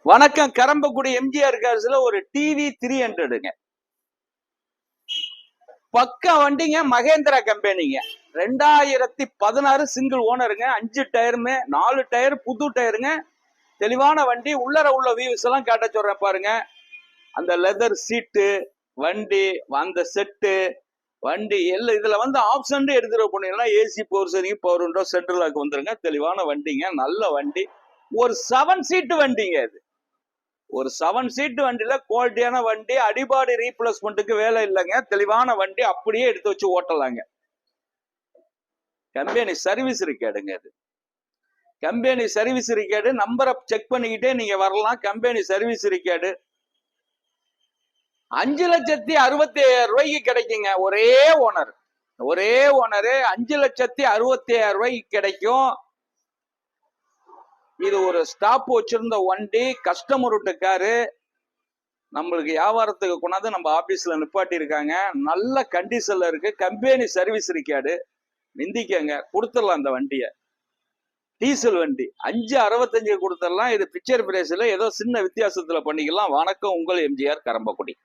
வணக்கம். கரம்பக்குடி எம்ஜிஆர் கார்ஸ்ல ஒரு டிவி 300ங்க. பக்க வண்டிங்க, மகேந்திரா கம்பெனிங்க. 2016 சிங்கிள் ஓனருங்க. 5 டயருமே 4 டயர் புது டயருங்க. தெளிவான வண்டி. உள்ளர உள்ள வியூஸ் எல்லாம் காட்ட சொல்றேன் பாருங்க. அந்த லெதர் சீட்டு, வண்டி, அந்த செட்டு, வண்டி எல்லாம் இதுல ஆப்ஷன் எடுத்துட்டு போனீங்கன்னா AC, power steering, power window, central lock வந்துருங்க. தெளிவான வண்டிங்க, நல்ல வண்டி. ஒரு 7 சீட்டு வண்டிங்க. இது ஒரு 7 சீட்டு வண்டியில குவாலிட்டியான வண்டி. அடிபாடி ரீப்ளேஸ்மெண்ட்டுக்கு வேலை இல்லைங்க. தெளிவான வண்டி, அப்படியே எடுத்து வச்சு ஓட்டலாங்க. கம்பெனி சர்வீஸ் ரிக்கார்டுங்க. இது கம்பெனி சர்வீஸ் ரிக்கார்டு. நம்பரை செக் பண்ணிக்கிட்டே நீங்க வரலாம். Company service record. 5,67,000 கிடைக்குங்க. ஒரே ஓனர் 5,67,000 கிடைக்கும். இது ஒரு ஸ்டாப் வச்சிருந்த வண்டி. கஸ்டமர் காரு நம்மளுக்கு வியாபாரத்துக்கு கொண்டாந்து நம்ம ஆபீஸ்ல நிப்பாட்டி இருக்காங்க. நல்ல கண்டிஷன்ல இருக்கு. Company service record. நிந்திக்கங்க, கொடுத்துடலாம். அந்த வண்டியை டீசல் வண்டி 5,65 கொடுத்துடலாம். இது பிக்சர் பிரைஸ்ல ஏதோ சின்ன வித்தியாசத்துல பண்ணிக்கலாம். வணக்கம், உங்கள் எம்ஜிஆர் கரம்பக்குடி.